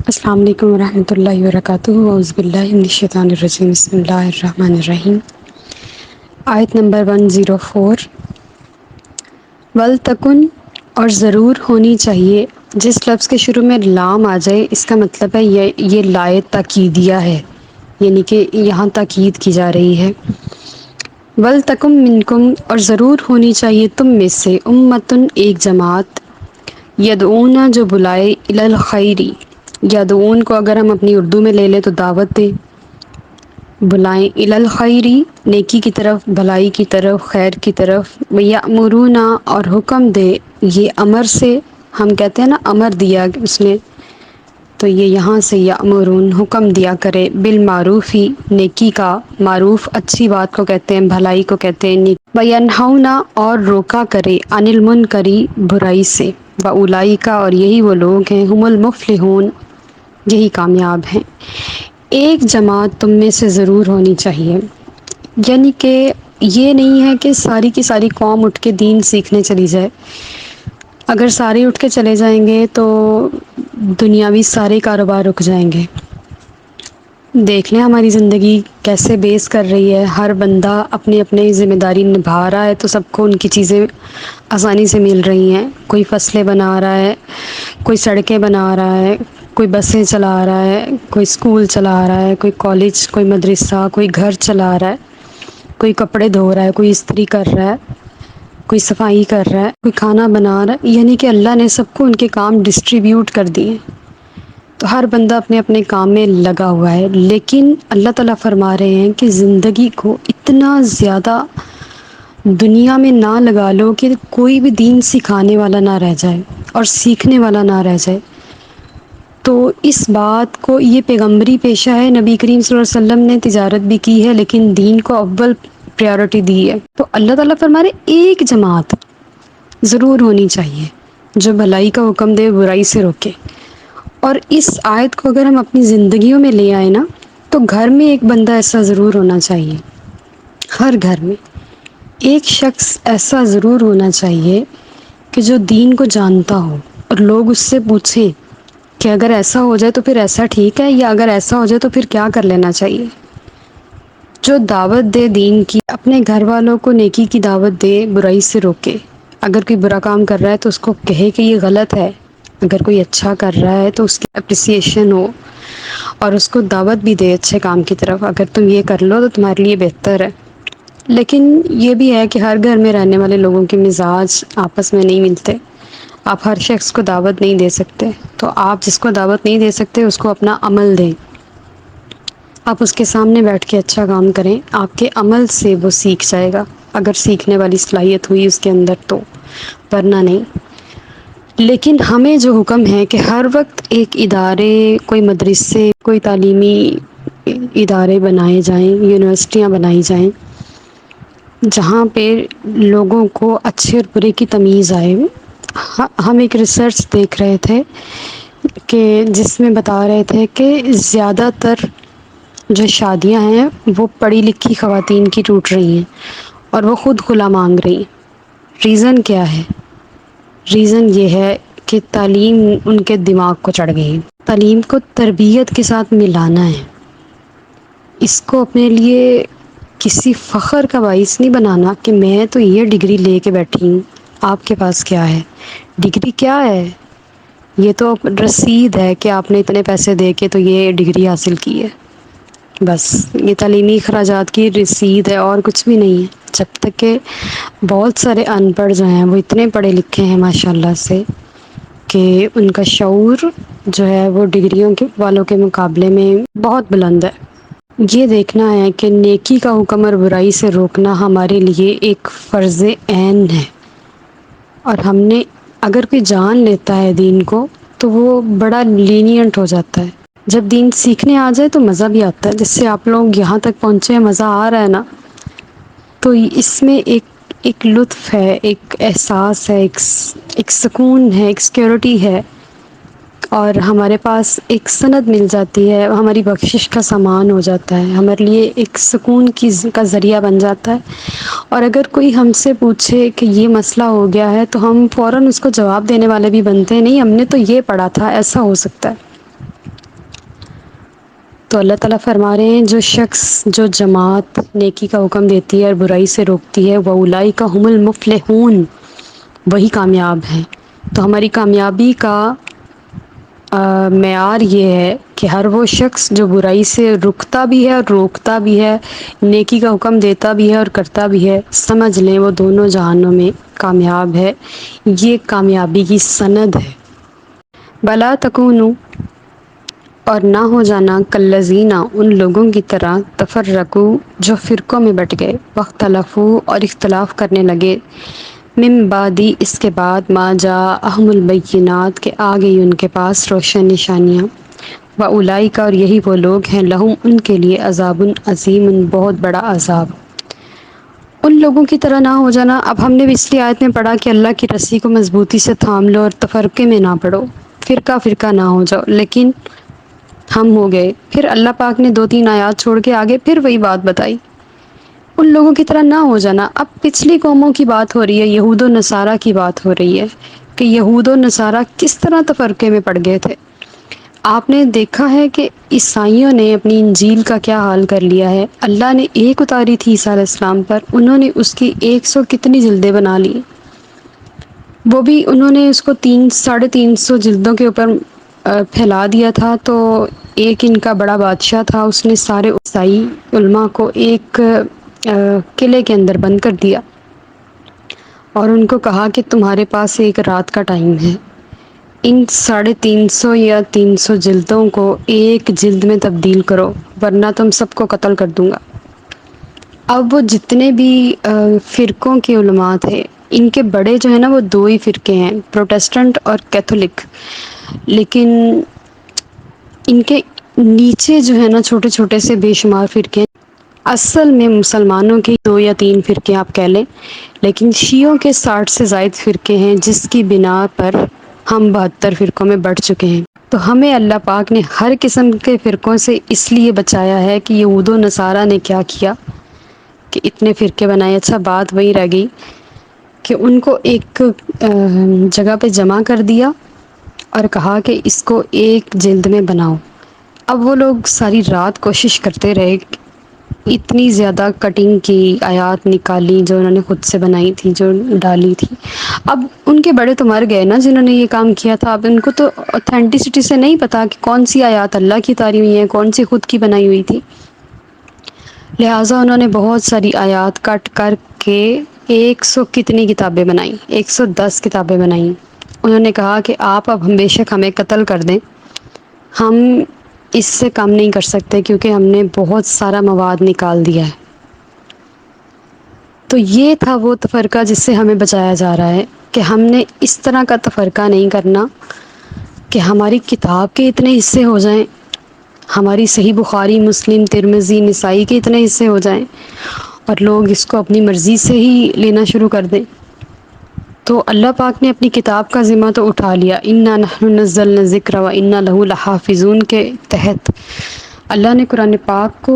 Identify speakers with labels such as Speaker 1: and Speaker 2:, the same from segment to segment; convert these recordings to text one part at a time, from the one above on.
Speaker 1: السلام علیکم ورحمۃ اللہ وبرکاتہ اعوذ باللہ من الشیطان الرجیم بسم اللہ الرحمن الرحیم آیت نمبر 104 ولتکن اور ضرور ہونی چاہیے. جس لفظ کے شروع میں لام آ جائے اس کا مطلب ہے یہ لائے تاکیدیہ ہے، یعنی کہ یہاں تاکید کی جا رہی ہے. ولتکم منکم اور ضرور ہونی چاہیے تم میں سے امتن ایک جماعت یدعون جو بلائے الی الخیری. یدعون کو اگر ہم اپنی اردو میں لے لیں تو دعوت دے، بلائیں الی الخیری نیکی کی طرف، بھلائی کی طرف، خیر کی طرف. یامرون اور حکم دے، یہ امر سے ہم کہتے ہیں نا امر دیا اس نے، تو یہ یہاں سے یامرون حکم دیا کرے بالمعروف ہی نیکی کا. معروف اچھی بات کو کہتے ہیں، بھلائی کو کہتے ہیں. وینہون اور روکا کرے عن المنکر برائی سے. واولئک اور یہی وہ لوگ ہیں هم المفلحون یہی کامیاب ہیں. ایک جماعت تم میں سے ضرور ہونی چاہیے، یعنی کہ یہ نہیں ہے کہ ساری کی ساری قوم اٹھ کے دین سیکھنے چلی جائے. اگر سارے اٹھ کے چلے جائیں گے تو دنیاوی سارے کاروبار رک جائیں گے. دیکھ لیں ہماری زندگی کیسے بیس کر رہی ہے، ہر بندہ اپنی اپنی ذمہ داری نبھا رہا ہے تو سب کو ان کی چیزیں آسانی سے مل رہی ہیں. کوئی فصلیں بنا رہا ہے، کوئی سڑکیں بنا رہا ہے، کوئی بسیں چلا رہا ہے، کوئی اسکول چلا رہا ہے، کوئی کالج، کوئی مدرسہ، کوئی گھر چلا رہا ہے، کوئی کپڑے دھو رہا ہے، کوئی استری کر رہا ہے، کوئی صفائی کر رہا ہے، کوئی کھانا بنا رہا ہے. یعنی کہ اللہ نے سب کو ان کے کام ڈسٹریبیوٹ کر دیے، تو ہر بندہ اپنے اپنے کام میں لگا ہوا ہے. لیکن اللہ تعالیٰ فرما رہے ہیں کہ زندگی کو اتنا زیادہ دنیا میں نہ لگا لو کہ کوئی بھی دین سکھانے والا نہ رہ جائے اور سیکھنے والا نہ رہ جائے. تو اس بات کو یہ پیغمبری پیشہ ہے. نبی کریم صلی اللہ علیہ وسلم نے تجارت بھی کی ہے لیکن دین کو اول پریورٹی دی ہے. تو اللہ تعالیٰ فرما رہے ایک جماعت ضرور ہونی چاہیے جو بھلائی کا حکم دے، برائی سے روکے. اور اس آیت کو اگر ہم اپنی زندگیوں میں لے آئے نا تو گھر میں ایک بندہ ایسا ضرور ہونا چاہیے. ہر گھر میں ایک شخص ایسا ضرور ہونا چاہیے کہ جو دین کو جانتا ہو اور لوگ اس سے پوچھیں کہ اگر ایسا ہو جائے تو پھر ایسا ٹھیک ہے، یا اگر ایسا ہو جائے تو پھر کیا کر لینا چاہیے. جو دعوت دے دین کی، اپنے گھر والوں کو نیکی کی دعوت دے، برائی سے روکے. اگر کوئی برا کام کر رہا ہے تو اس کو کہے کہ یہ غلط ہے، اگر کوئی اچھا کر رہا ہے تو اس کی اپریسیشن ہو اور اس کو دعوت بھی دے اچھے کام کی طرف. اگر تم یہ کر لو تو تمہارے لیے بہتر ہے. لیکن یہ بھی ہے کہ ہر گھر میں رہنے والے لوگوں کے مزاج آپس میں نہیں ملتے. آپ ہر شخص کو دعوت نہیں دے سکتے، تو آپ جس کو دعوت نہیں دے سکتے اس کو اپنا عمل دیں. آپ اس کے سامنے بیٹھ کے اچھا کام کریں، آپ کے عمل سے وہ سیکھ جائے گا اگر سیکھنے والی صلاحیت ہوئی اس کے اندر تو، ورنہ نہیں. لیکن ہمیں جو حکم ہے کہ ہر وقت ایک ادارے، کوئی مدرسے، کوئی تعلیمی ادارے بنائے جائیں، یونیورسٹیاں بنائی جائیں جہاں پہ لوگوں کو اچھے اور برے کی تمیز آئے. ہم ایک ریسرچ دیکھ رہے تھے کہ جس میں بتا رہے تھے کہ زیادہ تر جو شادیاں ہیں وہ پڑھی لکھی خواتین کی ٹوٹ رہی ہیں اور وہ خود کھلا مانگ رہی ہیں. ریزن کیا ہے؟ ریزن یہ ہے کہ تعلیم ان کے دماغ کو چڑھ گئی. تعلیم کو تربیت کے ساتھ ملانا ہے، اس کو اپنے لیے کسی فخر کا باعث نہیں بنانا کہ میں تو یہ ڈگری لے کے بیٹھی ہوں. آپ کے پاس کیا ہے؟ ڈگری کیا ہے؟ یہ تو رسید ہے کہ آپ نے اتنے پیسے دے کے تو یہ ڈگری حاصل کی ہے. بس یہ تعلیمی اخراجات کی رسید ہے اور کچھ بھی نہیں ہے. جب تک کہ بہت سارے ان پڑھ جو ہیں وہ اتنے پڑھے لکھے ہیں ماشاء اللہ سے کہ ان کا شعور جو ہے وہ ڈگریوں کے والوں کے مقابلے میں بہت بلند ہے. یہ دیکھنا ہے کہ نیکی کا حکم اور برائی سے روکنا ہمارے لیے ایک فرض عین ہے. اور ہم نے اگر کوئی جان لیتا ہے دین کو تو وہ بڑا لینینٹ ہو جاتا ہے. جب دین سیکھنے آ جائے تو مزہ بھی آتا ہے. جس سے آپ لوگ یہاں تک پہنچے ہیں، مزہ آ رہا ہے نا، تو اس میں ایک لطف ہے، ایک احساس ہے، ایک سکون ہے، ایک سیکورٹی ہے، اور ہمارے پاس ایک سند مل جاتی ہے، ہماری بخشش کا سامان ہو جاتا ہے، ہمارے لیے ایک سکون کا ذریعہ بن جاتا ہے. اور اگر کوئی ہم سے پوچھے کہ یہ مسئلہ ہو گیا ہے تو ہم فوراً اس کو جواب دینے والے بھی بنتے ہیں. نہیں، ہم نے تو یہ پڑھا تھا، ایسا ہو سکتا ہے. تو اللہ تعالیٰ فرما رہے ہیں جو شخص جو جماعت نیکی کا حکم دیتی ہے اور برائی سے روکتی ہے وَأُولَئِکَ هُمُ الْمُفْلِحُونَ وہی کامیاب ہیں۔ تو ہماری کامیابی کا معیار یہ ہے کہ ہر وہ شخص جو برائی سے رکتا بھی ہے اور روکتا بھی ہے، نیکی کا حکم دیتا بھی ہے اور کرتا بھی ہے، سمجھ لیں وہ دونوں جہانوں میں کامیاب ہے۔ یہ کامیابی کی سند ہے۔ بلا تکونوا، اور نہ ہو جانا کالذین ان لوگوں کی طرح تفرقو جو فرقوں میں بٹ گئے، واختلفو اور اختلاف کرنے لگے، من بعدی اس کے بعد ما جاءہم البینات کے آ گئی ان کے پاس روشن نشانیاں، واولئک اور یہی وہ لوگ ہیں لہم ان کے لیے عذاب عظیم بہت بڑا عذاب۔ ان لوگوں کی طرح نہ ہو جانا، اب ہم نے پچھلی آیت میں پڑھا کہ اللہ کی رسی کو مضبوطی سے تھام لو اور تفرقے میں نہ پڑو، فرقہ فرقہ نہ ہو جاؤ، لیکن ہم ہو گئے۔ پھر اللہ پاک نے 2-3 آیات چھوڑ کے آگے پھر وہی بات بتائی، ان لوگوں کی طرح نہ ہو جانا۔ اب پچھلی قوموں کی بات ہو رہی ہے، یہود و نصارہ کی بات ہو رہی ہے کہ یہود و نصارہ کس طرح تفرقے میں پڑ گئے تھے۔ آپ نے دیکھا ہے کہ عیسائیوں نے اپنی انجیل کا کیا حال کر لیا ہے۔ اللہ نے ایک اتاری تھی عیسیٰ علیہ السلام پر، انہوں نے اس کی 100 کتنی جلدیں بنا لی، وہ بھی انہوں نے اس کو 300-350 جلدوں کے اوپر پھیلا دیا تھا۔ تو ایک ان کا بڑا بادشاہ تھا، اس نے سارے عیسائی علماء کو ایک قلعے کے اندر بند کر دیا اور ان کو کہا کہ تمہارے پاس ایک رات کا ٹائم ہے، ان 350 یا 300 جلدوں کو ایک جلد میں تبدیل کرو ورنہ تم سب کو قتل کر دوں گا۔ اب وہ جتنے بھی فرقوں کے علماء تھے، ان کے بڑے جو ہیں نا وہ 2 ہی فرقے ہیں، پروٹسٹنٹ اور کیتھولک، لیکن ان کے نیچے جو ہے نا چھوٹے چھوٹے سے بے شمار فرقے، اصل میں مسلمانوں کی 2 یا 3 فرقے آپ کہہ لیں، لیکن شیعوں کے 60 سے زائد فرقے ہیں، جس کی بنا پر ہم 72 فرقوں میں بٹ چکے ہیں۔ تو ہمیں اللہ پاک نے ہر قسم کے فرقوں سے اس لیے بچایا ہے کہ یہود و نصارہ نے کیا کیا کہ اتنے فرقے بنائے۔ اچھا بات وہی رہ گئی کہ ان کو ایک جگہ پہ جمع کر دیا اور کہا کہ اس کو ایک جلد میں بناؤ۔ اب وہ لوگ ساری رات کوشش کرتے رہے، اتنی زیادہ کٹنگ کی، آیات نکالی جو انہوں نے خود سے بنائی تھی، جو ڈالی تھی۔ اب ان کے بڑے تو مر گئے نا جنہوں نے یہ کام کیا تھا، اب ان کو تو اوتھینٹسٹی سے نہیں پتا کہ کون سی آیات اللہ کی اتاری ہوئی ہیں، کون سی خود کی بنائی ہوئی تھی، لہٰذا انہوں نے بہت ساری آیات کٹ کر کے 100 کتنی کتابیں بنائیں، 110 کتابیں بنائیں۔ انہوں نے کہا کہ آپ اب بے شک ہمیں قتل کر دیں، ہم اس سے کم نہیں کر سکتے کیونکہ ہم نے بہت سارا مواد نکال دیا ہے۔ تو یہ تھا وہ تفرقہ جس سے ہمیں بچایا جا رہا ہے کہ ہم نے اس طرح کا تفرقہ نہیں کرنا کہ ہماری کتاب کے اتنے حصے ہو جائیں، ہماری صحیح بخاری، مسلم، ترمذی، نسائی کے اتنے حصے ہو جائیں اور لوگ اس کو اپنی مرضی سے ہی لینا شروع کر دیں۔ تو اللہ پاک نے اپنی کتاب کا ذمہ تو اٹھا لیا، انا نحن نزلنا الذکر و انا لہ لحافظون کے تحت اللہ نے قرآن پاک کو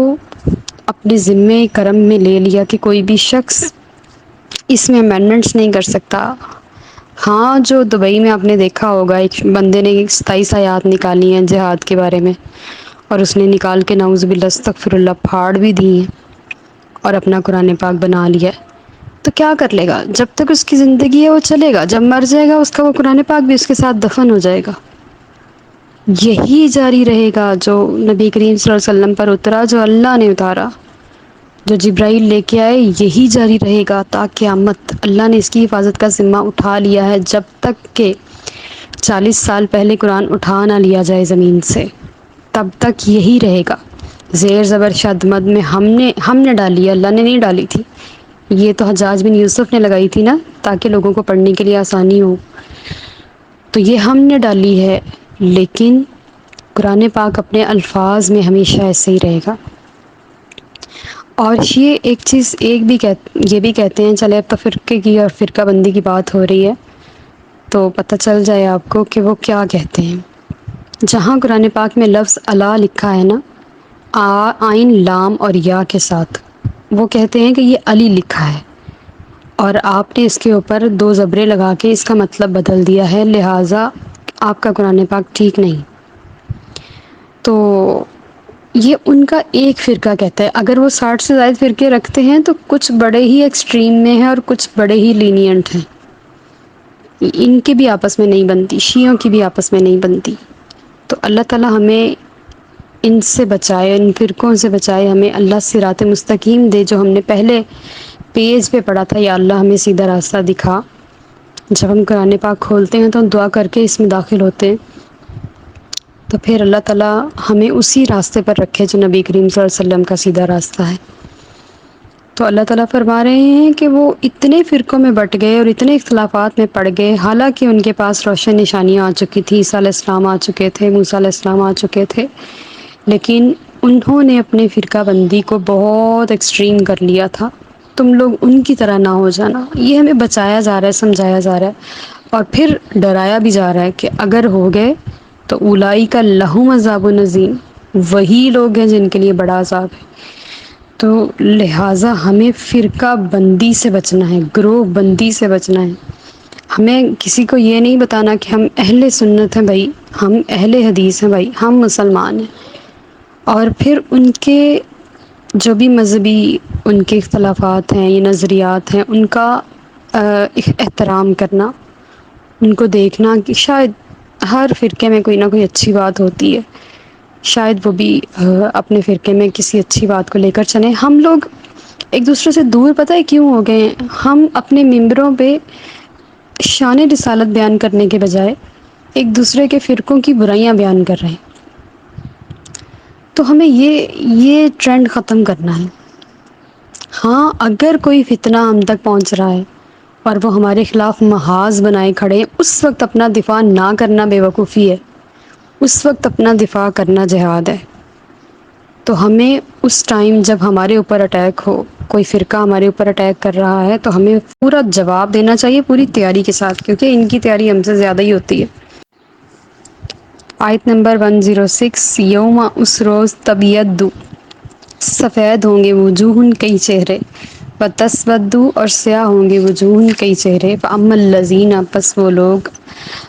Speaker 1: اپنے ذمہ کرم میں لے لیا کہ کوئی بھی شخص اس میں امینڈمنٹس نہیں کر سکتا۔ ہاں، جو دبئی میں آپ نے دیکھا ہوگا ایک بندے نے 27 آیات نکالی ہیں جہاد کے بارے میں، اور اس نے نکال کے نعوذ باللہ استغفر اللہ پھاڑ بھی دی ہیں اور اپنا قرآن پاک بنا لیا ہے۔ تو کیا کر لے گا؟ جب تک اس کی زندگی ہے وہ چلے گا، جب مر جائے گا اس کا وہ قرآن پاک بھی اس کے ساتھ دفن ہو جائے گا۔ یہی جاری رہے گا جو نبی کریم صلی اللہ علیہ وسلم پر اترا، جو اللہ نے اتارا، جو جبرائیل لے کے آئے، یہی جاری رہے گا تا قیامت۔ اللہ نے اس کی حفاظت کا ذمہ اٹھا لیا ہے، جب تک کہ 40 سال پہلے قرآن اٹھا نہ لیا جائے زمین سے، تب تک یہی رہے گا۔ زیر زبر شد مد میں ہم نے ڈالی ہے، اللہ نے نہیں ڈالی تھی۔ یہ تو حجاج بن یوسف نے لگائی تھی نا تاکہ لوگوں کو پڑھنے کے لیے آسانی ہو، تو یہ ہم نے ڈالی ہے، لیکن قرآن پاک اپنے الفاظ میں ہمیشہ ایسے ہی رہے گا۔ اور یہ ایک چیز یہ بھی کہتے ہیں، چلے اب تو فرقے کی اور فرقہ بندی کی بات ہو رہی ہے تو پتہ چل جائے آپ کو کہ وہ کیا کہتے ہیں۔ جہاں قرآن پاک میں لفظ الا لکھا ہے نا، عین لام اور یا کے ساتھ، وہ کہتے ہیں کہ یہ علی لکھا ہے اور آپ نے اس کے اوپر 2 زبریں لگا کے اس کا مطلب بدل دیا ہے، لہٰذا آپ کا قرآن پاک ٹھیک نہیں۔ تو یہ ان کا ایک فرقہ کہتا ہے، اگر وہ 60 سے زائد فرقے رکھتے ہیں تو کچھ بڑے ہی ایکسٹریم میں ہیں اور کچھ بڑے ہی لینینٹ ہیں، ان کی بھی آپس میں نہیں بنتی، شیعوں کی بھی آپس میں نہیں بنتی۔ تو اللہ تعالی ہمیں ان سے بچائے، ان فرقوں سے بچائے، ہمیں اللہ صراط مستقیم دے جو ہم نے پہلے پیج پہ پڑھا تھا، یا اللہ ہمیں سیدھا راستہ دکھا۔ جب ہم قرآن پاک کھولتے ہیں تو ہم دعا کر کے اس میں داخل ہوتے ہیں، تو پھر اللہ تعالی ہمیں اسی راستے پر رکھے جو نبی کریم صلی اللہ علیہ وسلم کا سیدھا راستہ ہے۔ تو اللہ تعالیٰ فرما رہے ہیں کہ وہ اتنے فرقوں میں بٹ گئے اور اتنے اختلافات میں پڑ گئے، حالانکہ ان کے پاس روشن نشانیاں آ چکی تھیں، عیسیٰ علیہ السلام آ چکے تھے، موسیٰ علیہ السلام آ چکے تھے، لیکن انہوں نے اپنے فرقہ بندی کو بہت ایکسٹریم کر لیا تھا۔ تم لوگ ان کی طرح نہ ہو جانا، یہ ہمیں بچایا جا رہا ہے، سمجھایا جا رہا ہے، اور پھر ڈرایا بھی جا رہا ہے کہ اگر ہو گئے تو اولئک لہم عذاب نذیر، وہی لوگ ہیں جن کے لیے بڑا عذاب ہے۔ تو لہٰذا ہمیں فرقہ بندی سے بچنا ہے، گروہ بندی سے بچنا ہے۔ ہمیں کسی کو یہ نہیں بتانا کہ ہم اہل سنت ہیں بھائی، ہم اہل حدیث ہیں بھائی، ہم مسلمان ہیں، اور پھر ان کے جو بھی مذہبی ان کے اختلافات ہیں یا نظریات ہیں ان کا احترام کرنا، ان کو دیکھنا کہ شاید ہر فرقے میں کوئی نہ کوئی اچھی بات ہوتی ہے، شاید وہ بھی اپنے فرقے میں کسی اچھی بات کو لے کر چلیں۔ ہم لوگ ایک دوسرے سے دور پتہ ہے کیوں ہو گئے ہیں؟ ہم اپنے ممبروں پہ شان رسالت بیان کرنے کے بجائے ایک دوسرے کے فرقوں کی برائیاں بیان کر رہے ہیں۔ تو ہمیں یہ ٹرینڈ ختم کرنا ہے۔ ہاں اگر کوئی فتنہ ہم تک پہنچ رہا ہے اور وہ ہمارے خلاف محاذ بنائے کھڑے ہیں، اس وقت اپنا دفاع نہ کرنا بے وقوفی ہے، اس وقت اپنا دفاع کرنا جہاد ہے۔ تو ہمیں اس ٹائم جب ہمارے اوپر اٹیک ہو، کوئی فرقہ ہمارے اوپر اٹیک کر رہا ہے، تو ہمیں پورا جواب دینا چاہیے پوری تیاری کے ساتھ، کیونکہ ان کی تیاری ہم سے زیادہ ہی ہوتی ہے۔ آیت نمبر 106، یوم اس روز تبیض، سفید ہوں گے وجوہ کئی چہرے، وتسود اور سیاہ ہوں گے وجوہ کئی چہرے، فاما الذین، پس وہ لوگ،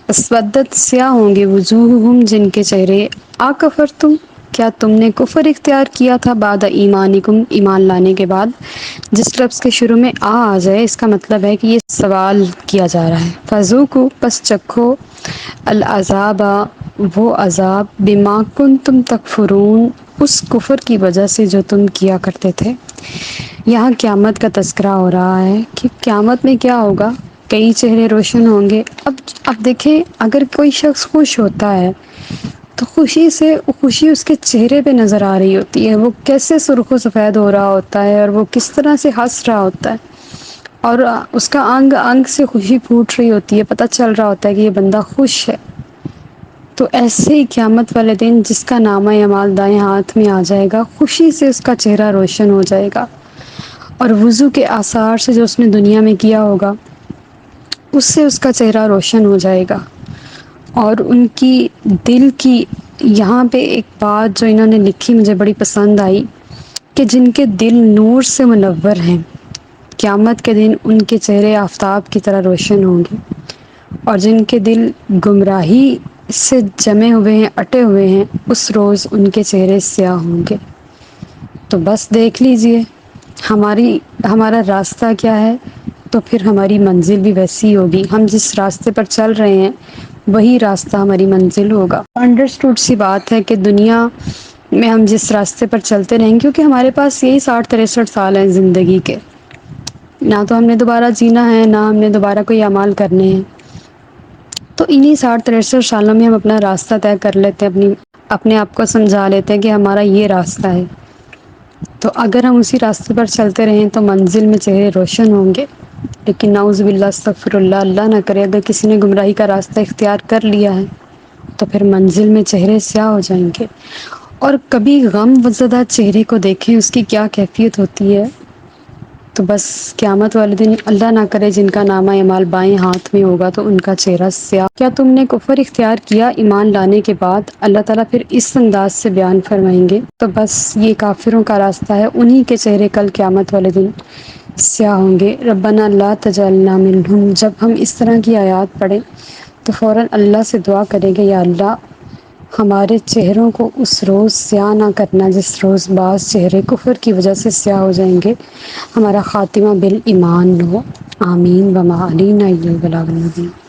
Speaker 1: اسودت سیاہ ہوں گے وجوہہم جن کے چہرے، اکفرتم، کیا تم نے کفر اختیار کیا تھا، بعد ایمانکم، ایمان لانے کے بعد۔ جس لفظ کے شروع میں آ جائے اس کا مطلب ہے کہ یہ سوال کیا جا رہا ہے۔ فذوقوا، پس چکھو، العذاب، وہ عذاب، بما کنتم تکفرون، اس کفر کی وجہ سے جو تم کیا کرتے تھے۔ یہاں قیامت کا تذکرہ ہو رہا ہے کہ قیامت میں کیا ہوگا، کئی چہرے روشن ہوں گے۔ اب دیکھیں، اگر کوئی شخص خوش ہوتا ہے تو خوشی اس کے چہرے پہ نظر آ رہی ہوتی ہے، وہ کیسے سرخ و سفید ہو رہا ہوتا ہے، اور وہ کس طرح سے ہنس رہا ہوتا ہے، اور اس کا انگ انگ سے خوشی پھوٹ رہی ہوتی ہے، پتہ چل رہا ہوتا ہے کہ یہ بندہ خوش ہے۔ تو ایسے ہی قیامت والے دن جس کا نامہ اعمال دائیں ہاتھ میں آ جائے گا، خوشی سے اس کا چہرہ روشن ہو جائے گا، اور وضو کے آثار سے جو اس نے دنیا میں کیا ہوگا اس سے اس کا چہرہ روشن ہو جائے گا۔ اور ان کی دل کی، یہاں پہ ایک بات جو انہوں نے لکھی مجھے بڑی پسند آئی، کہ جن کے دل نور سے منور ہیں، قیامت کے دن ان کے چہرے آفتاب کی طرح روشن ہوں گے، اور جن کے دل گمراہی سے جمے ہوئے ہیں، اٹے ہوئے ہیں، اس روز ان کے چہرے سیاہ ہوں گے۔ تو بس دیکھ لیجئے ہمارا راستہ کیا ہے، تو پھر ہماری منزل بھی ویسی ہوگی۔ ہم جس راستے پر چل رہے ہیں وہی راستہ ہماری منزل ہوگا۔ انڈرسٹوڈ سی بات ہے کہ دنیا میں ہم جس راستے پر چلتے رہیں، کیونکہ ہمارے پاس یہی 60-63 سال ہیں زندگی کے، نہ تو ہم نے دوبارہ جینا ہے، نہ ہم نے دوبارہ کوئی اعمال کرنے ہیں۔ تو انہی 60-63 سالوں میں ہم اپنا راستہ طے کر لیتے ہیں، اپنے آپ کو سمجھا لیتے ہیں کہ ہمارا یہ راستہ ہے۔ تو اگر ہم اسی راستے پر چلتے رہیں تو منزل میں چہرے روشن ہوں گے، لیکن نعوذ باللہ، استغفر اللہ، اللہ نہ کرے اگر کسی نے گمراہی کا راستہ اختیار کر لیا ہے تو پھر منزل میں چہرے سیاہ ہو جائیں گے۔ اور کبھی غم زدہ چہرے کو دیکھیں، اس کی کیا کیفیت ہوتی ہے۔ تو بس قیامت والے دن اللہ نہ کرے جن کا نامہ اعمال بائیں ہاتھ میں ہوگا تو ان کا چہرہ سیاہ۔ کیا تم نے کفر اختیار کیا ایمان لانے کے بعد؟ اللہ تعالیٰ پھر اس انداز سے بیان فرمائیں گے، تو بس یہ کافروں کا راستہ ہے، انہی کے چہرے کل قیامت والے دن سیاہ ہوں گے۔ ربنا لا تجعلنا منہم، جب ہم اس طرح کی آیات پڑھیں تو فوراً اللہ سے دعا کریں گے، یا اللہ ہمارے چہروں کو اس روز سیاہ نہ کرنا جس روز بعض چہرے کفر کی وجہ سے سیاہ ہو جائیں گے، ہمارا خاتمہ بالایمان ہو، آمین وما علینا الا البلاغ المبین۔